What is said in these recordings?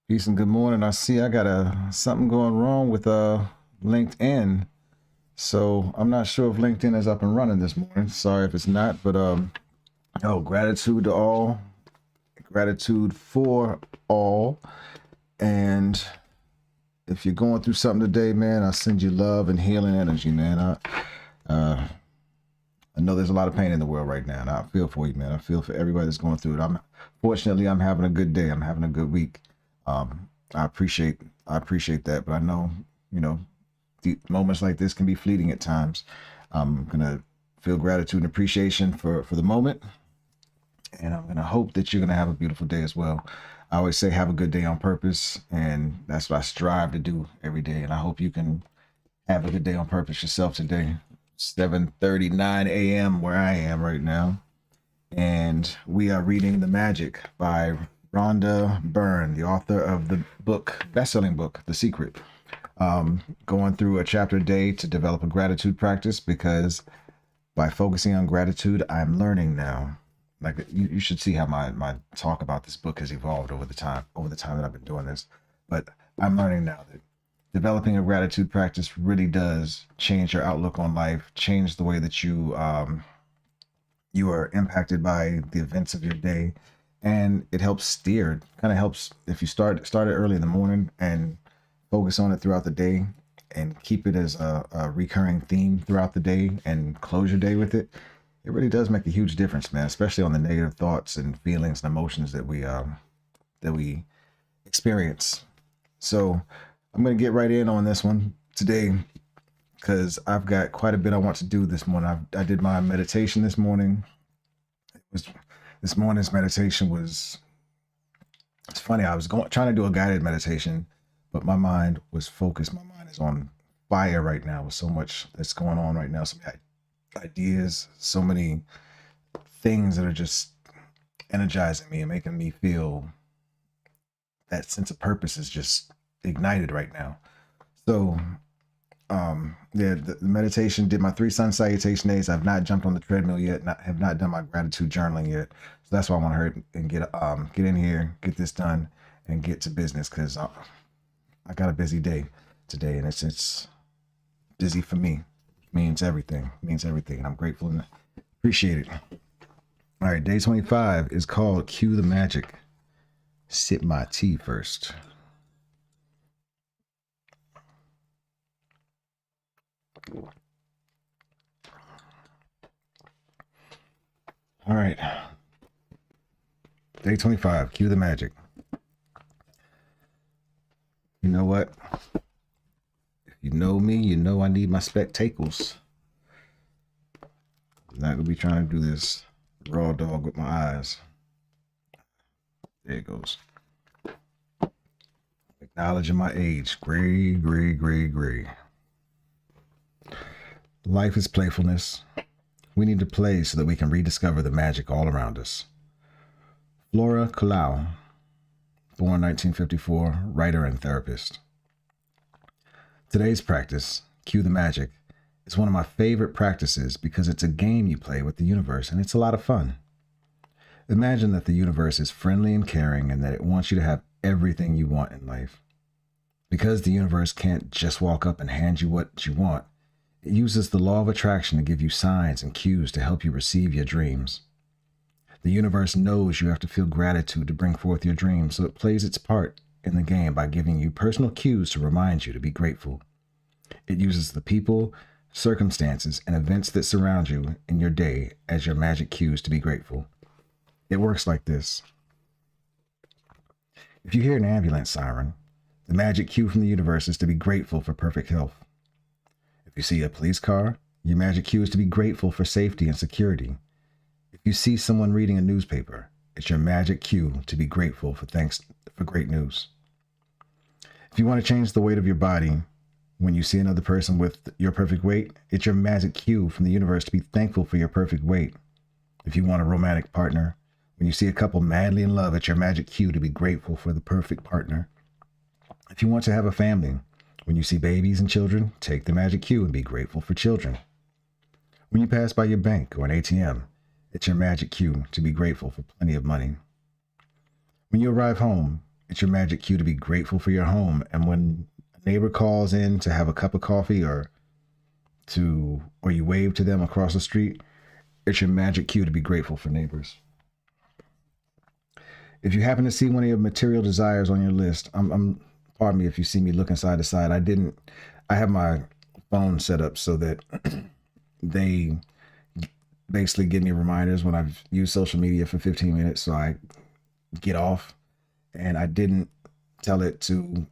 Peace and good morning. I see I got something going wrong with LinkedIn. So I'm not sure if LinkedIn is up and running this morning. Sorry if it's not, but gratitude to all. Gratitude for all. And if you're going through something today, man, I send you love and healing energy, man. I know there's a lot of pain in the world right now, and I feel for you, man. I feel for everybody that's going through it. Fortunately, I'm having a good day. I'm having a good week. I appreciate that, but I know, the moments like this can be fleeting at times. I'm gonna feel gratitude and appreciation for the moment, and I'm gonna hope that you're gonna have a beautiful day as well. I always say have a good day on purpose, and that's what I strive to do every day. And I hope you can have a good day on purpose yourself today. 7:39 a.m. where I am right now, and we are reading The Magic by Rhonda Byrne, the author of the best-selling book, The Secret. Going through a chapter a day to develop a gratitude practice, because by focusing on gratitude, I'm learning now. Like you should see how my talk about this book has evolved over the time that I've been doing this. But I'm learning now that developing a gratitude practice really does change your outlook on life, change the way that you are impacted by the events of your day. And it helps kind of helps if you start it early in the morning and focus on it throughout the day and keep it as a recurring theme throughout the day and close your day with it. It really does make a huge difference, man, especially on the negative thoughts and feelings and emotions that we experience. So I'm going to get right in on this one today, because I've got quite a bit I want to do this morning. I did my meditation this morning. This morning's meditation it's funny. I was trying to do a guided meditation, but my mind was focused. My mind is on fire right now with so much that's going on right now. So many ideas, so many things that are just energizing me and making me feel that sense of purpose is just ignited right now. So the meditation, did my 3 sun salutation days. I've not jumped on the treadmill yet, have not done my gratitude journaling yet. So that's why I want to hurry and get in here, get this done, and get to business, because I got a busy day today, and it's busy for me. Means everything. And I'm grateful and appreciate it. All right, day 25 is called Cue the Magic. Sip my tea first. All right. Day 25, cue the magic. You know what? If you know me, you know I need my spectacles. I'm not gonna be trying to do this raw dog with my eyes. There it goes. Acknowledging my age. Gray. Life is playfulness. We need to play so that we can rediscover the magic all around us. Flora Kalau, born 1954, writer and therapist. Today's practice, Cue the Magic, is one of my favorite practices because it's a game you play with the universe, and it's a lot of fun. Imagine that the universe is friendly and caring, and that it wants you to have everything you want in life. Because the universe can't just walk up and hand you what you want, it uses the law of attraction to give you signs and cues to help you receive your dreams. The universe knows you have to feel gratitude to bring forth your dreams, so it plays its part in the game by giving you personal cues to remind you to be grateful. It uses the people, circumstances, and events that surround you in your day as your magic cues to be grateful. It works like this. If you hear an ambulance siren, the magic cue from the universe is to be grateful for perfect health. If you see a police car, your magic cue is to be grateful for safety and security. If you see someone reading a newspaper, it's your magic cue to be grateful for great news. If you want to change the weight of your body, when you see another person with your perfect weight, it's your magic cue from the universe to be thankful for your perfect weight. If you want a romantic partner, when you see a couple madly in love, it's your magic cue to be grateful for the perfect partner. If you want to have a family, when you see babies and children, take the magic cue and be grateful for children. When you pass by your bank or an ATM, it's your magic cue to be grateful for plenty of money. When you arrive home, it's your magic cue to be grateful for your home. And when a neighbor calls in to have a cup of coffee or you wave to them across the street, it's your magic cue to be grateful for neighbors. If you happen to see one of your material desires on your list, pardon me if you see me looking side to side. I have my phone set up so that they basically give me reminders when I've used social media for 15 minutes, so I get off. And I didn't tell it to,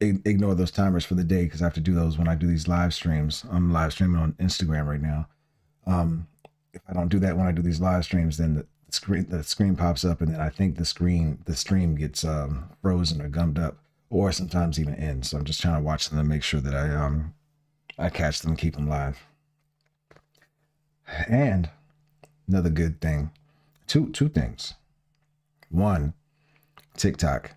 ignore those timers for the day, because I have to do those when I do these live streams. I'm live streaming on Instagram right now. If I don't do that when I do these live streams, then the screen pops up, and then I think the stream gets frozen or gummed up, or sometimes even ends. So I'm just trying to watch them and make sure that I catch them and keep them live. And another good thing, two things. One, TikTok,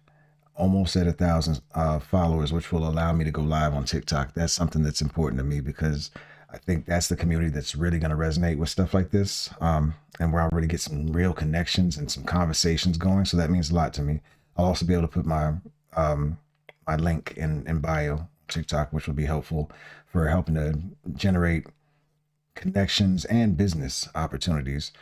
almost at 1,000 followers, which will allow me to go live on TikTok. That's something that's important to me, because I think that's the community that's really going to resonate with stuff like this, and where I'll really get some real connections and some conversations going. So that means a lot to me. I'll also be able to put my link in bio TikTok, which will be helpful for helping to generate connections and business opportunities,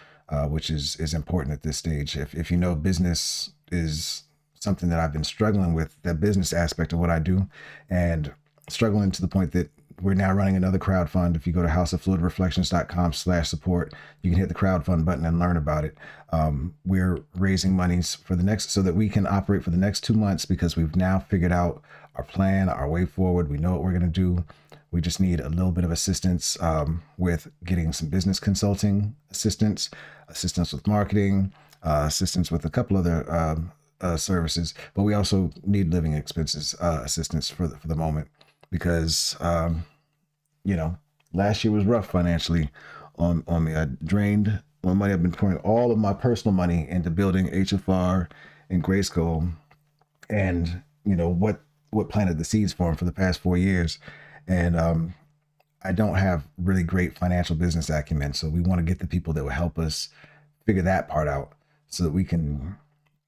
which is important at this stage. If you know, business is something that I've been struggling with, the business aspect of what I do, and struggling to the point that we're now running another crowdfund. If you go to houseoffluidreflections.com/support, you can hit the crowdfund button and learn about it. We're raising monies so that we can operate for the next 2 months, because we've now figured out our plan, our way forward. We know what we're going to do. We just need a little bit of assistance with getting some business consulting assistance with marketing, assistance with a couple other services, but we also need living expenses assistance for the moment, because last year was rough financially on me. I drained my money. I've been pouring all of my personal money into building HFR and Grayskull, and what planted the seeds for them for the past 4 years. And I don't have really great financial business acumen, so we want to get the people that will help us figure that part out, so that we can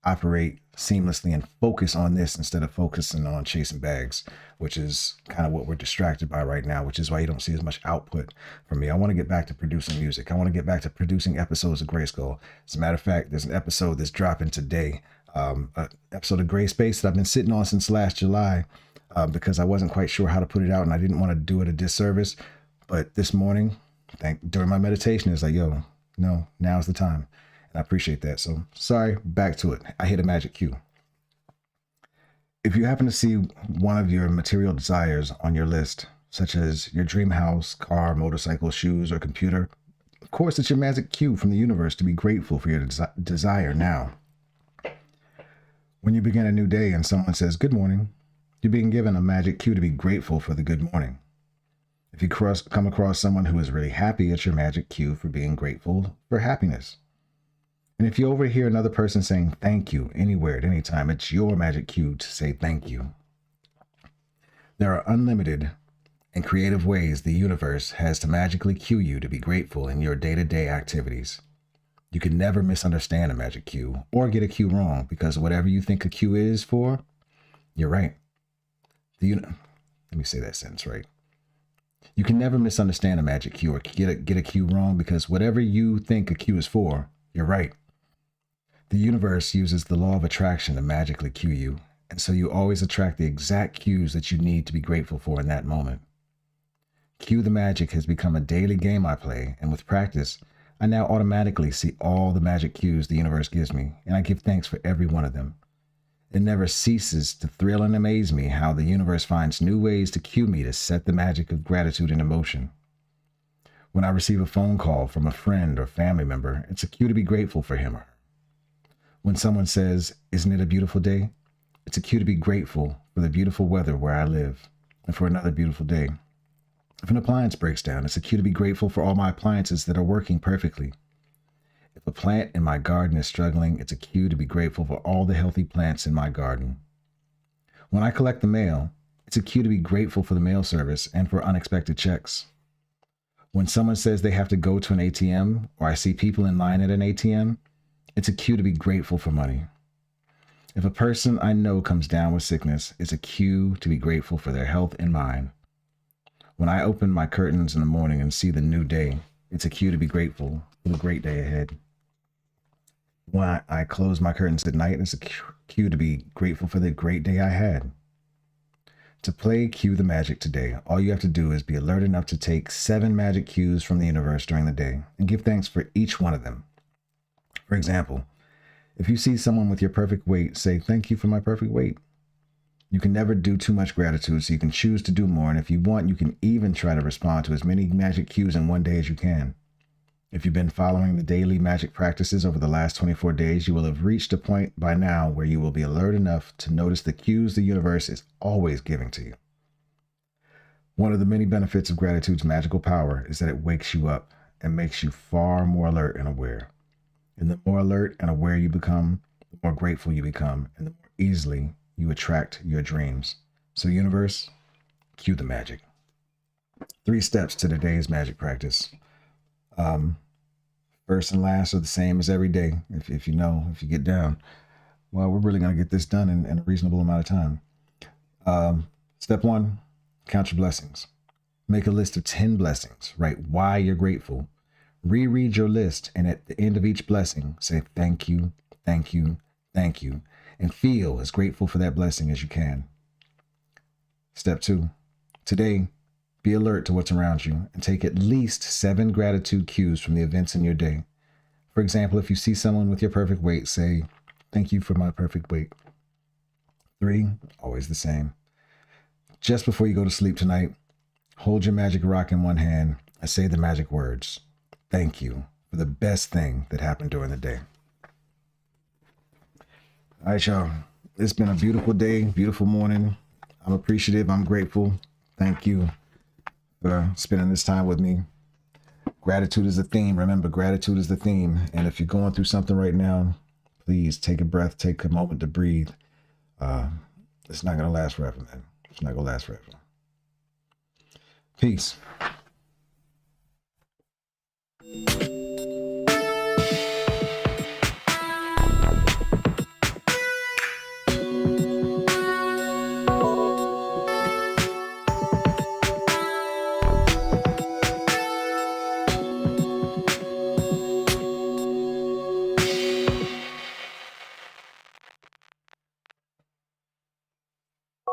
operate seamlessly and focus on this instead of focusing on chasing bags, which is kind of what we're distracted by right now, which is why you don't see as much output from me. I want to get back to producing music. I want to get back to producing episodes of Grayskull. As a matter of fact, there's an episode that's dropping today, an episode of Gray Space that I've been sitting on since last July, because I wasn't quite sure how to put it out, and I didn't want to do it a disservice. But this morning, during my meditation, it's like, yo, no, now's the time. I appreciate that. So sorry, back to it. I hit a magic cue. If you happen to see one of your material desires on your list, such as your dream house, car, motorcycle, shoes, or computer, of course, it's your magic cue from the universe to be grateful for your desire now. When you begin a new day and someone says, "Good morning," you're being given a magic cue to be grateful for the good morning. If you come across someone who is really happy, it's your magic cue for being grateful for happiness. And if you overhear another person saying thank you anywhere at any time, it's your magic cue to say thank you. There are unlimited and creative ways the universe has to magically cue you to be grateful in your day-to-day activities. You can never misunderstand a magic cue or get a cue wrong, because whatever you think a cue is for, you're right. Let me say that sentence right. You can never misunderstand a magic cue or get a cue wrong, because whatever you think a cue is for, you're right. The universe uses the law of attraction to magically cue you, and so you always attract the exact cues that you need to be grateful for in that moment. Cue the Magic has become a daily game I play, and with practice, I now automatically see all the magic cues the universe gives me, and I give thanks for every one of them. It never ceases to thrill and amaze me how the universe finds new ways to cue me to set the magic of gratitude into motion. When I receive a phone call from a friend or family member, it's a cue to be grateful for him or her. When someone says, "Isn't it a beautiful day?" it's a cue to be grateful for the beautiful weather where I live and for another beautiful day. If an appliance breaks down, it's a cue to be grateful for all my appliances that are working perfectly. If a plant in my garden is struggling, it's a cue to be grateful for all the healthy plants in my garden. When I collect the mail, it's a cue to be grateful for the mail service and for unexpected checks. When someone says they have to go to an ATM, or I see people in line at an ATM, it's a cue to be grateful for money. If a person I know comes down with sickness, it's a cue to be grateful for their health and mind. When I open my curtains in the morning and see the new day, it's a cue to be grateful for the great day ahead. When I close my curtains at night, it's a cue to be grateful for the great day I had. To play Cue the Magic today, all you have to do is be alert enough to take 7 magic cues from the universe during the day and give thanks for each one of them. For example, if you see someone with your perfect weight, say, "Thank you for my perfect weight." You can never do too much gratitude, so you can choose to do more. And if you want, you can even try to respond to as many magic cues in one day as you can. If you've been following the daily magic practices over the last 24 days, you will have reached a point by now where you will be alert enough to notice the cues the universe is always giving to you. One of the many benefits of gratitude's magical power is that it wakes you up and makes you far more alert and aware. And the more alert and aware you become, the more grateful you become, and the more easily you attract your dreams. So universe, cue the magic. 3 steps to today's magic practice. First and last are the same as every day. If you get down, well, we're really going to get this done in a reasonable amount of time. Step 1, count your blessings. Make a list of 10 blessings. Write why you're grateful. Reread your list, and at the end of each blessing, say thank you, thank you, thank you, and feel as grateful for that blessing as you can. Step 2, today, be alert to what's around you and take at least 7 gratitude cues from the events in your day. For example, if you see someone with your perfect weight, say, "Thank you for my perfect weight." 3, always the same. Just before you go to sleep tonight, hold your magic rock in one hand and say the magic words, "Thank you for the best thing that happened during the day." All right, y'all. It's been a beautiful day, beautiful morning. I'm appreciative. I'm grateful. Thank you for spending this time with me. Gratitude is the theme. Remember, gratitude is the theme. And if you're going through something right now, please take a breath, take a moment to breathe. It's not going to last forever, man. It's not going to last forever. Peace.